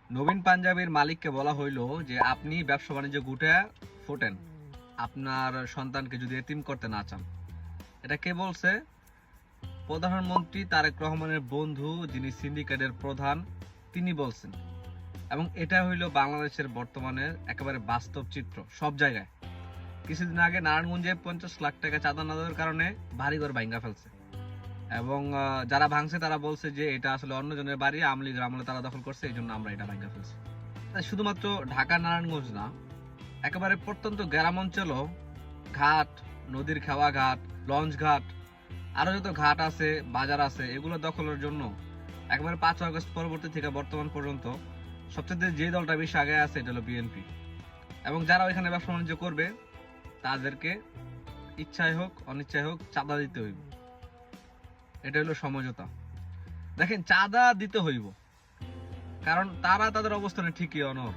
নবীন পাঞ্জাবির মালিককে বলা হইল যে আপনি ব্যবসা বাণিজ্য গুটে ফোটেন, আপনার সন্তানকে যদি এতিম করতে না চান। এটা কে বলছে? প্রধানমন্ত্রী তারেক রহমানের বন্ধু, যিনি সিন্ডিকেটের প্রধান, তিনি বলছেন। এবং এটা হইল বাংলাদেশের বর্তমানের একেবারে বাস্তব চিত্র সব জায়গায়। কিছুদিন আগে নারায়ণগঞ্জে 50 লাখ টাকা চাঁদা না দেওয়ার কারণে বাড়িঘর ভাঙ্গা ফেলছে, এবং যারা ভাঙছে তারা বলছে যে এটা আসলে অন্যজনের বাড়ি, আওয়ামী লীগের আমলে তারা দখল করছে, এই জন্য আমরা এটা ভাঙ্গা ফেলছি। তাই শুধুমাত্র ঢাকা নারায়ণগঞ্জ না, একেবারে প্রত্যন্ত গ্রাম অঞ্চলও ঘাট, নদীর খেওয়া ঘাট, লঞ্চ ঘাট, আরো যত ঘাট আছে, বাজার আছে, এগুলো দখলের জন্য একেবারে 5 আগস্ট পরবর্তী থেকে বর্তমান পর্যন্ত সবচেয়ে যে দলটা বেশি আগে আছে এটা হলো বিএনপি। এবং যারা ওইখানে ব্যবসা বাণিজ্য করবে তাদেরকে ইচ্ছায় হোক অনিচ্ছায় হোক চাঁদা দিতে হইব। এটা হলো সমঝোতা। দেখেন, চাঁদা দিতে হইব, কারণ তারা তাদের অবস্থানে ঠিকই অনড়।